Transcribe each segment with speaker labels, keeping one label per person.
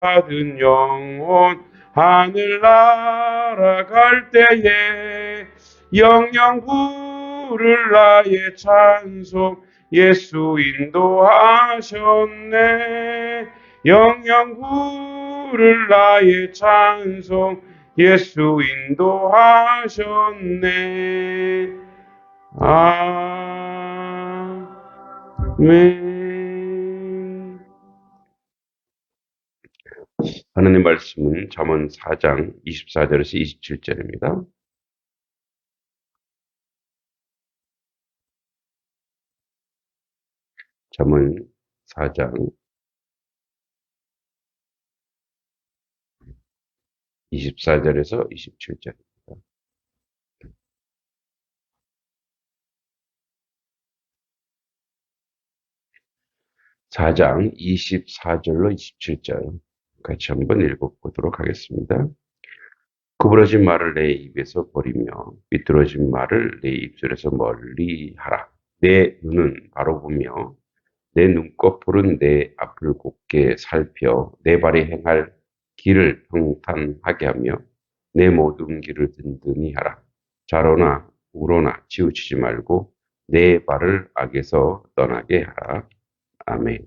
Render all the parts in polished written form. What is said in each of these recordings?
Speaker 1: 받은 영혼 하늘 날아갈 때에 영영 부를 나의 찬송 예수 인도하셨네. 영영 부를 나의 찬송 예수 인도하셨네. 아멘. 하나님 말씀은 잠언 4장 24절에서 27절입니다. 잠언 4장 24절에서 27절입니다. 4장 24절로 27절 같이 한번 읽어보도록 하겠습니다. 구부러진 말을 내 입에서 버리며 삐뚤어진 말을 내 입술에서 멀리 하라. 내 눈은 바로 보며 내 눈꺼풀은 내 앞을 곧게 살펴 내 발이 행할 길을 평탄하게 하며 내 모든 길을 든든히 하라. 좌로나 우로나 치우치지 말고 내 발을 악에서 떠나게 하라. 아멘.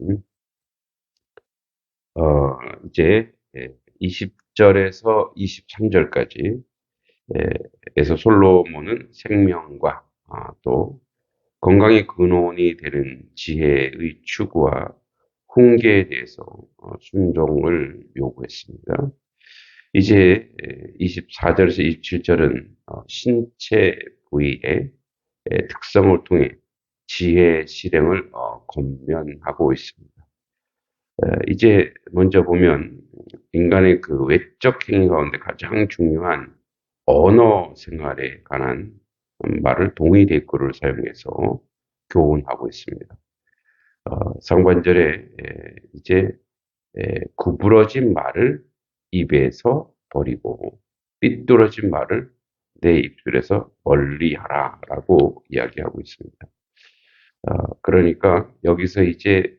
Speaker 1: 이제 20절에서 23절까지 에서 솔로몬은 생명과 또 건강의 근원이 되는 지혜의 추구와 훈계에 대해서 순종을 요구했습니다. 이제 24절에서 27절은 신체 부위의 특성을 통해 지혜 실행을 권면하고 있습니다. 이제 먼저 보면 인간의 그 외적 행위 가운데 가장 중요한 언어 생활에 관한 말을 동의 대꾸를 사용해서 교훈하고 있습니다. 상반절에 이제 구부러진 말을 입에서 버리고 삐뚤어진 말을 내 입술에서 멀리하라라고 이야기하고 있습니다. 그러니까 여기서 이제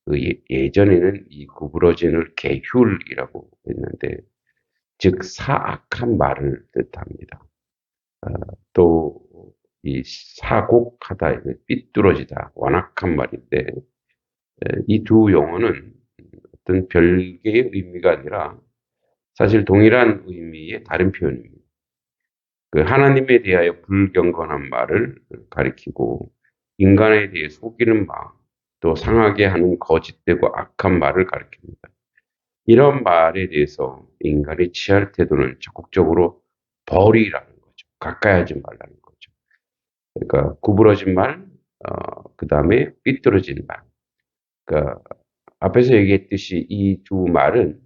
Speaker 1: 그 예전에는 이 구부러진을 계휼이라고 했는데 즉 사악한 말을 뜻합니다. 또 이 사곡하다, 삐뚤어지다, 완악한 말인데 이 두 용어는 어떤 별개의 의미가 아니라 사실 동일한 의미의 다른 표현입니다. 그 하나님에 대하여 불경건한 말을 가리키고 인간에 대해 속이는 말, 또 상하게 하는 거짓되고 악한 말을 가리킵니다. 이런 말에 대해서 인간이 취할 태도는 적극적으로 버리라는 거죠. 가까이 하지 말라는 거죠. 그러니까 구부러진 말, 그 다음에 삐뚤어진 말. 그러니까 앞에서 얘기했듯이 이 두 말은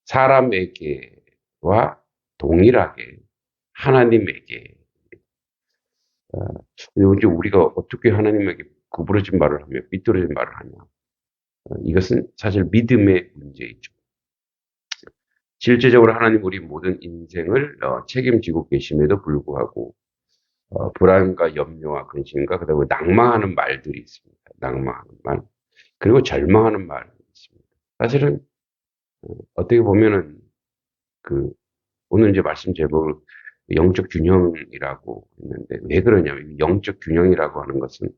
Speaker 1: 사람에게와 동일하게 하나님에게 이제 우리가 어떻게 하나님에게 구부러진 말을 하며 삐뚤어진 말을 하냐. 이것은 사실 믿음의 문제이죠. 실제적으로 하나님 우리 모든 인생을 책임지고 계심에도 불구하고 불안과 염려와 근심과 그다음에 낭망하는 말들이 있습니다. 낭망하는 말 그리고 절망하는 말이 있습니다. 사실은 어떻게 보면은 그 오늘 이제 말씀 제목을 영적 균형이라고 했는데 왜 그러냐면 영적 균형이라고 하는 것은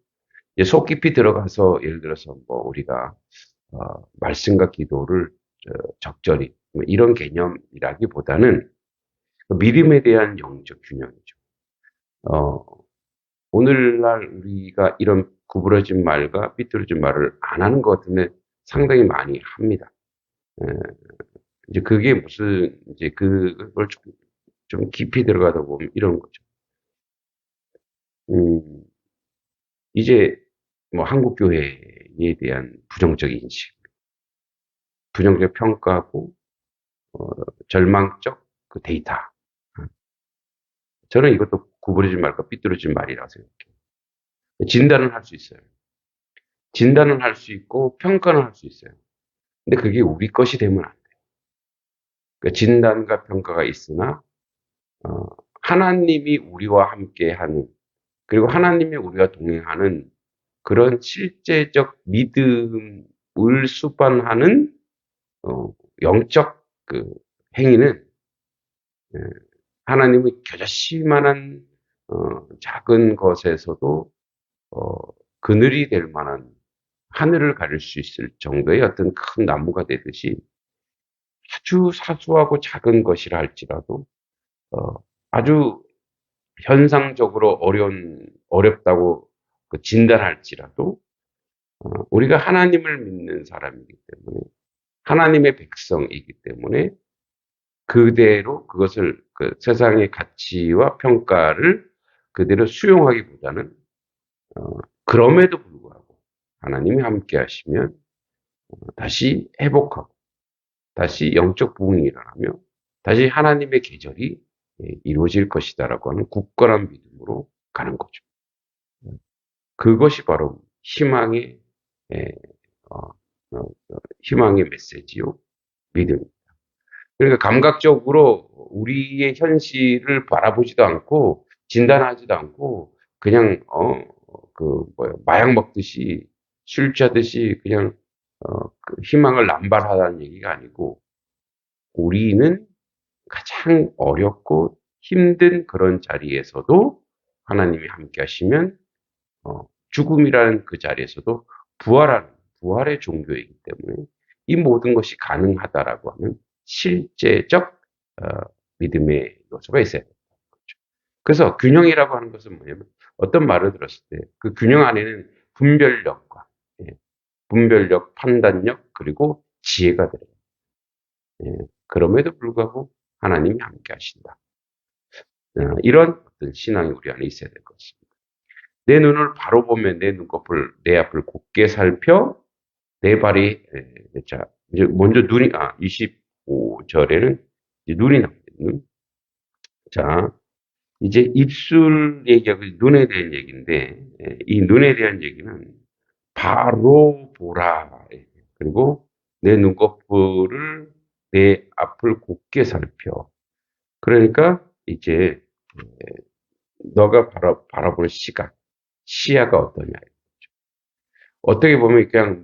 Speaker 1: 이제 속 깊이 들어가서 예를 들어서 뭐 우리가 말씀과 기도를 적절히 뭐 이런 개념이라기보다는 믿음에 대한 영적 균형이죠. 어, 오늘날 우리가 이런 구부러진 말과 삐뚤어진 말을 안 하는 것 같으면 상당히 많이 합니다. 에, 이제 그게 무슨 이제 그걸 좀 깊이 들어가다 보면 이런 거죠. 음, 이제 뭐 한국 교회에 대한 부정적 인식, 부정적 평가고 어, 절망적 그 데이터. 저는 이것도 구부러진 말과 삐뚤어진 말이라고 생각해요. 진단은 할 수 있어요. 진단은 할 수 있고 평가는 할 수 있어요. 근데 그게 우리 것이 되면 안 돼요. 그러니까 진단과 평가가 있으나 어, 하나님이 우리와 함께하는 그리고 하나님이 우리와 동행하는 그런 실제적 믿음을 수반하는 영적 그 행위는 예, 하나님의 겨자씨만한 작은 것에서도 어, 그늘이 될 만한 하늘을 가릴 수 있을 정도의 어떤 큰 나무가 되듯이 아주 사소하고 작은 것이라 할지라도 어, 아주 현상적으로 어렵다고 그 진단할지라도 우리가 하나님을 믿는 사람이기 때문에 하나님의 백성이기 때문에 그대로 그것을 그 세상의 가치와 평가를 그대로 수용하기보다는 그럼에도 불구하고 하나님이 함께 하시면 다시 회복하고 다시 영적 부흥이 일어나며 다시 하나님의 계절이 이루어질 것이다라고 하는 굳건한 믿음으로 가는 거죠. 그것이 바로 희망의 에, 어, 희망의 메시지요, 믿음. 그러니까 감각적으로 우리의 현실을 바라보지도 않고 진단하지도 않고 그냥 마약 먹듯이 술 취하듯이 그냥 그 희망을 남발하다는 얘기가 아니고 우리는 가장 어렵고 힘든 그런 자리에서도 하나님이 함께 하시면 죽음이라는 그 자리에서도 부활의 종교이기 때문에 이 모든 것이 가능하다라고 하는 실제적 어, 믿음의 요소가 있어야 된다는 거죠. 그래서 균형이라고 하는 것은 뭐냐면 어떤 말을 들었을 때 그 균형 안에는 분별력과 분별력, 판단력 그리고 지혜가 들어요. 그럼에도 불구하고 하나님이 함께 하신다. 이런 어떤 신앙이 우리 안에 있어야 될 것입니다. 내 눈을 바로 보면 내 눈꺼풀, 내 앞을 곧게 살펴 내 발이 자 이제 먼저 눈이 25절에는 눈이 나옵니다. 눈. 자 이제 입술 얘기하고 눈에 대한 얘기인데 이 눈에 대한 얘기는 바로 보라. 그리고 내 눈꺼풀을 내 앞을 곧게 살펴. 그러니까 이제 너가 바라보는 시야가 어떠냐. 어떻게 보면 그냥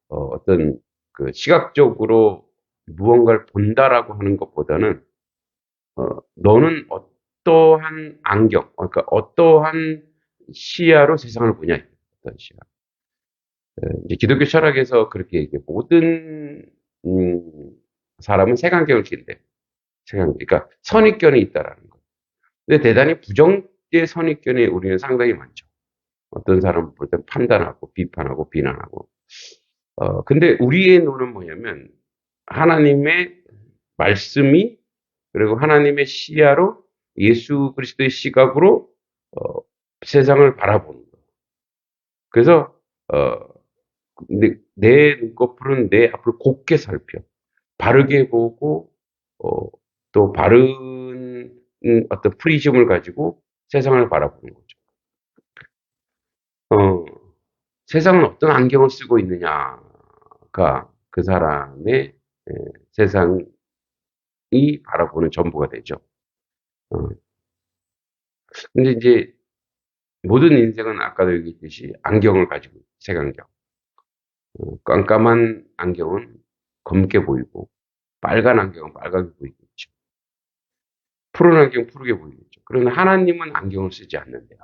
Speaker 1: 어떤 그 시각적으로 무언가를 본다라고 하는 것보다는 너는 어떠한 그러니까 어떠한 시야로 세상을 보냐. 어떤 시야. 이제 기독교 철학에서 그렇게 얘기해. 모든 사람은 색안경을 낀대. 색안경. 그러니까 선입견이 있다라는 거. 근데 대단히 부정의 선입견이 우리는 상당히 많죠. 어떤 사람 볼 때 판단하고 비판하고 비난하고. 근데 우리의 눈은 뭐냐면 하나님의 말씀이 그리고 하나님의 시야로 예수 그리스도의 시각으로 어, 세상을 바라보는 거. 그래서 내 눈꺼풀은 내 앞을 곱게 살펴 바르게 보고 또 바른 어떤 프리즘을 가지고 세상을 바라보는 거죠. 어, 세상은 어떤 안경을 쓰고 있느냐가 그 사람의 세상이 바라보는 전부가 되죠. 어, 근데 이제 모든 인생은 아까도 얘기했듯이 안경을 가지고 색안경. 깜깜한 안경은 검게 보이고 빨간 안경은 빨갛게 보이겠죠. 푸른 안경 푸르게 보이겠죠. 그러나 하나님은 안경을 쓰지 않는데요.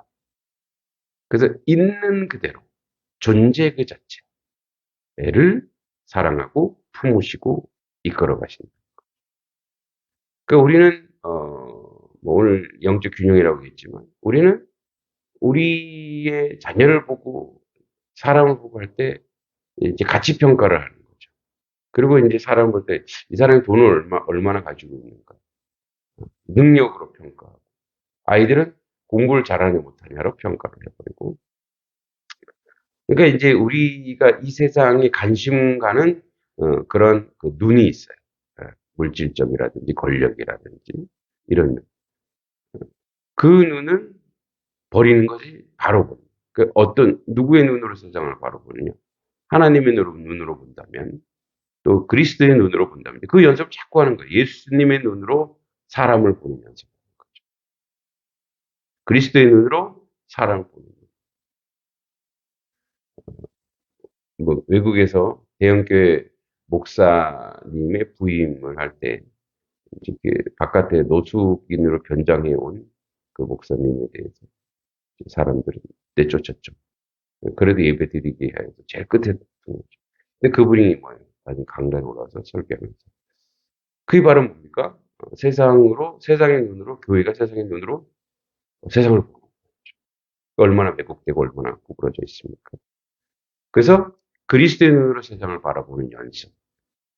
Speaker 1: 그래서 있는 그대로 존재 그 자체를 사랑하고 품으시고 이끌어 가신다. 그러니까 우리는 뭐 오늘 영적 균형이라고 했지만 우리는 우리의 자녀를 보고 사람을 보고 할 때 이제 가치 평가를 하는 거죠. 그리고 이제 사람을 볼 때 이 사람이 돈을 얼마나 가지고 있는가, 능력으로 평가하고 아이들은 공부를 잘하냐 못하냐로 평가를 해버리고. 그러니까 이제 우리가 이 세상에 관심 가는 그런 그 눈이 있어요. 물질적이라든지 권력이라든지 이런 눈. 그 눈을 버리는 것이 바로 보는. 그 어떤 누구의 눈으로 세상을 바로 보느냐? 하나님의 눈으로 본다면 또 그리스도의 눈으로 본다면 그 연습을 자꾸 하는 거예요. 예수님의 눈으로 사람을 보는 연습. 그리스도의 눈으로 사람을 보는 거예요. 뭐 외국에서 대형교회 목사님의 부임을 할 때, 이렇게 바깥에 노숙인으로 변장해 온 그 목사님에 대해서 사람들은 내쫓았죠. 그래도 예배 드리게 해서 제일 끝에 둔 거죠. 근데 그분이 뭐예요? 나중에 강단에 올라와서 설교하면서. 그게 바로 뭡니까? 세상의 눈으로, 교회가 세상의 눈으로 세상을 보고, 얼마나 왜곡되고 얼마나 구부러져 있습니까? 그래서 그리스도의 눈으로 세상을 바라보는 연습.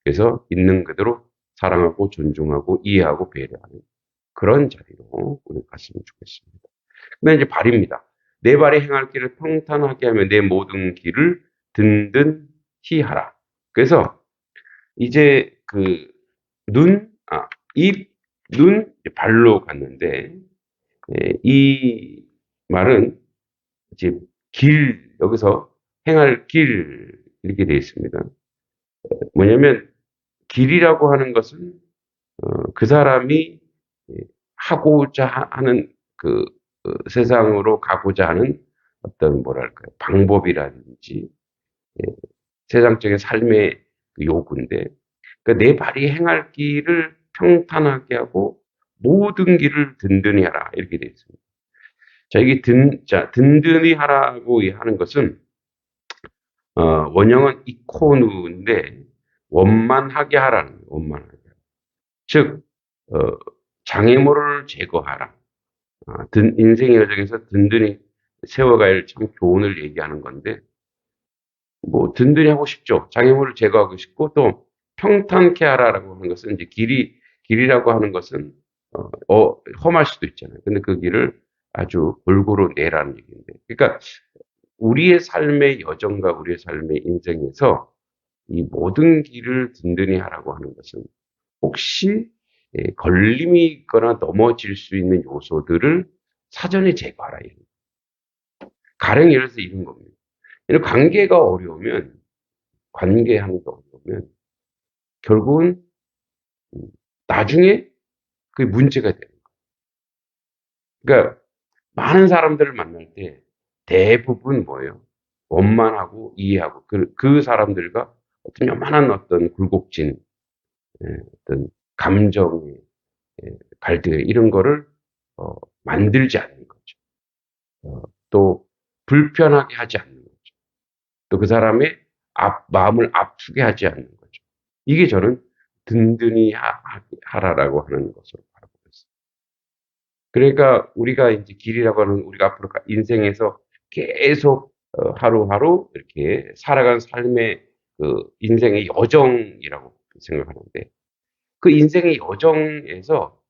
Speaker 1: 그래서 있는 그대로 사랑하고 존중하고 이해하고 배려하는 그런 자리로 우리 갔으면 좋겠습니다. 근데 이제 발입니다. 내 발이 행할 길을 평탄하게 하며 내 모든 길을 든든히 하라. 그래서 이제 그 입, 눈, 발로 갔는데 이 말은 이제 여기서 행할 길 이렇게 되어 있습니다. 뭐냐면 길이라고 하는 것은 그 사람이 하고자 하는 세상으로 가고자 하는 어떤 뭐랄까요 방법이라든지 세상적인 삶의 요구인데 그러니까 내 발이 행할 길을 평탄하게 하고 모든 길을 든든히 하라 이렇게 되어 있습니다. 자 이게 든든히 하라고 하는 것은 원형은 이코누인데 원만하게 하라는 거예요. 원만하게. 즉 장애물을 제거하라. 인생의 여정에서 든든히 세워가야 할 참 교훈을 얘기하는 건데 뭐 든든히 하고 싶죠. 장애물을 제거하고 싶고 또 평탄케 하라라고 하는 것은 이제 길이라고 하는 것은 험할 수도 있잖아요. 근데 그 길을 아주 골고루 내라는 얘기인데. 그러니까 우리의 삶의 여정과 우리의 삶의 인생에서 이 모든 길을 든든히 하라고 하는 것은 혹시 걸림이 있거나 넘어질 수 있는 요소들을 사전에 제거하라. 가령 예를 들어서 이런 겁니다. 관계가 어려우면, 관계하는 게 어려우면, 결국은, 나중에 그게 문제가 되는 거예요. 그러니까, 많은 사람들을 만날 때 대부분 뭐예요? 원만하고 이해하고, 그 사람들과 어떤 요만한 어떤 굴곡진, 어떤 감정의 갈등, 이런 거를, 만들지 않는 거죠. 또, 불편하게 하지 않는 거죠. 또 그 사람의 마음을 아프게 하지 않는 거죠. 이게 저는 든든히 하라라고 하는 것으로 바라보고 있습니다. 그러니까 우리가 이제 길이라고 하는 우리가 앞으로 인생에서 계속 하루하루 이렇게 살아간 삶의 그 인생의 여정이라고 생각하는데 그 인생의 여정에서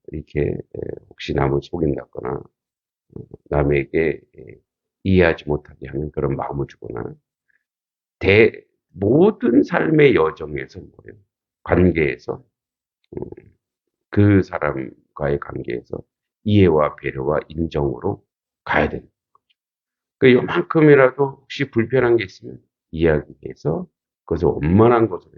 Speaker 1: 이렇게 혹시 남을 속인다거나 남에게 이해하지 못하게 하는 그런 마음을 주거나 모든 삶의 여정에서 뭐예요? 관계에서 그 사람과의 관계에서 이해와 배려와 인정으로 가야 되는 거죠. 그 요만큼이라도 혹시 불편한 게 있으면 이해하기 위해서 그것을 원만한 것으로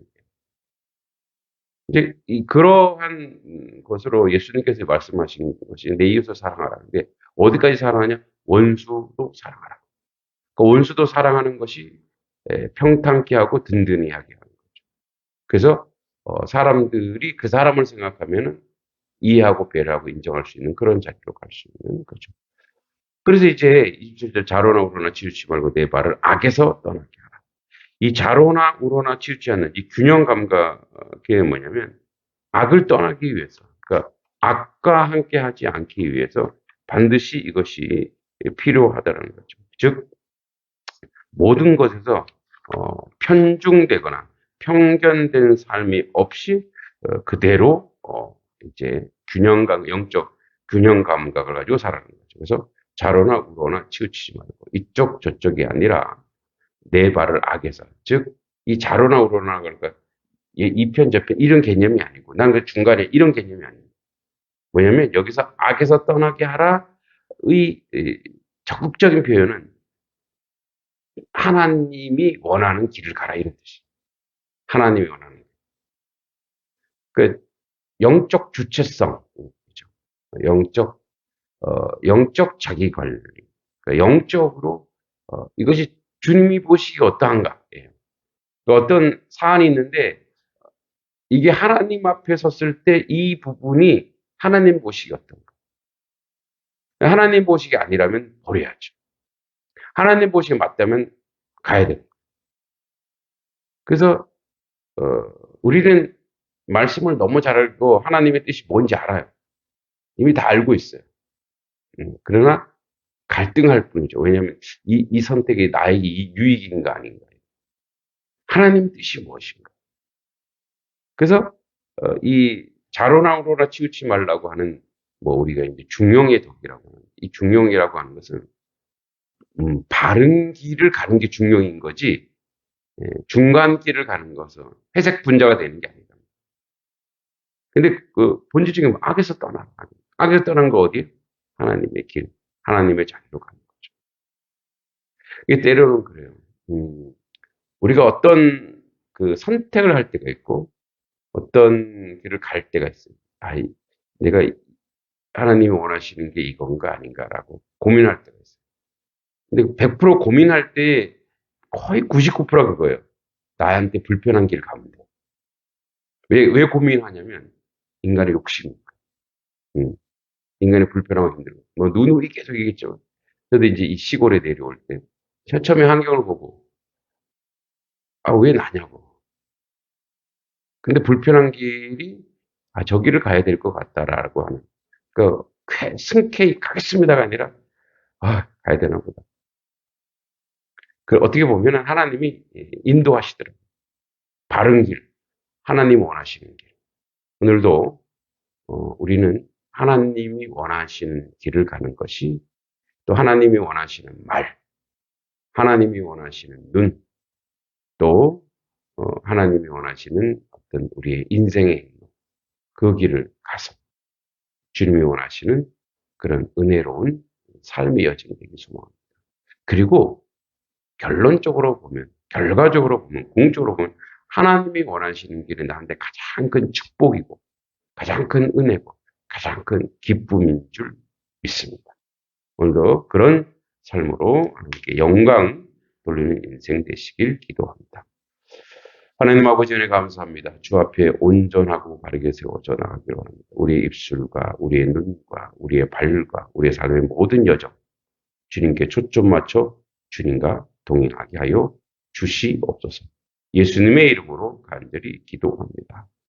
Speaker 1: 이제 그러한 것으로 예수님께서 말씀하신 것이 내 이웃을 사랑하라는데 어디까지 사랑하냐? 원수도 사랑하라. 그 원수도 사랑하는 것이 평탄케 하고 든든히 하게 하는 거죠. 그래서 사람들이 그 사람을 생각하면은 이해하고 배려하고 인정할 수 있는 그런 자리로 갈 수 있는 거죠. 그래서 이제 27절 자로나 우로나 치우치 말고 내 발을 악에서 떠나게 하라. 이 자로나 우로나 치우치 않는 이 균형 감각이 뭐냐면 악을 떠나기 위해서, 그러니까 악과 함께 하지 않기 위해서 반드시 이것이 필요하다는 거죠. 즉 모든 것에서 편중되거나 편견된 삶이 없이 그대로 이제 영적 균형 감각을 가지고 살아가는 거죠. 그래서 자로나 우로나 치우치지 말고 이쪽 저쪽이 아니라 내 발을 악에서 즉 이 자로나 우로나 그러니까 이편 저편 이런 개념이 아니고 난 그 중간에 이런 개념이 아니에요. 뭐냐면 여기서 악에서 떠나게 하라의 적극적인 표현은 하나님이 원하는 길을 가라 이런 뜻이에요. 하나님이 원하는 그 영적 주체성, 그렇죠? 영적 자기 관리, 그러니까 영적으로 이것이 주님이 보시기 어떠한가? 예. 어떤 사안이 있는데 이게 하나님 앞에 섰을 때 이 부분이 하나님 보시기였던 거예요. 하나님 보시기 아니라면 버려야죠. 하나님 보시기 맞다면 가야 돼요. 그래서 우리는 말씀을 너무 잘 알고 하나님의 뜻이 뭔지 알아요. 이미 다 알고 있어요. 그러나 갈등할 뿐이죠. 왜냐하면 이 선택이 나에게 유익인가 아닌가. 하나님 뜻이 무엇인가. 그래서 이 자로나로라 치우치 말라고 하는 뭐 우리가 이제 중용의 덕이라고 하는 이 중용이라고 하는 것은 바른 길을 가는 게 중용인 거지 중간 길을 가는 것은 회색 분자가 되는 게 아니다. 근데 그 본질적인 악에서 떠나 악에서 떠난 거 어디? 하나님의 길, 하나님의 자리로 가는 거죠. 이게 때로는 그래요. 우리가 어떤 그 선택을 할 때가 있고 어떤 길을 갈 때가 있어요. 내가 하나님이 원하시는 게 이건가 아닌가라고 고민할 때가 있어요. 근데 100% 고민할 때 거의 99%가 그거예요. 나한테 불편한 길 가면 돼. 왜 고민하냐면 인간의 욕심이니까. 인간의 불편하고 힘들고. 뭐 누누이 계속 얘기했죠. 저도 이제 이 시골에 내려올 때 처음에 환경을 보고 왜 나냐고. 근데 불편한 길이 저 길을 가야 될 것 같다라고 하는 그 승케이 가겠습니다가 아니라 가야 되나 보다. 그 어떻게 보면 하나님이 인도하시더라고요. 바른 길, 하나님 원하시는 길. 오늘도 우리는 하나님이 원하시는 길을 가는 것이 또 하나님이 원하시는 말, 하나님이 원하시는 눈, 또 하나님이 원하시는 어떤 우리의 인생의 행동, 그 길을 가서 주님이 원하시는 그런 은혜로운 삶의 여정이 되기 소망합니다. 그리고 결론적으로 보면, 결과적으로 보면, 궁극적으로 보면 하나님이 원하시는 길이 나한테 가장 큰 축복이고 가장 큰 은혜고 가장 큰 기쁨인 줄 믿습니다. 오늘도 그런 삶으로 하나님께 영광 돌리는 인생 되시길 기도합니다. 하나님 아버지 은혜 감사합니다. 주 앞에 온전하고 바르게 세워져 나가기를 원합니다. 우리의 입술과 우리의 눈과 우리의 발과 우리의 삶의 모든 여정 주님께 초점 맞춰 주님과 동행하게 하여 주시옵소서. 예수님의 이름으로 간절히 기도합니다.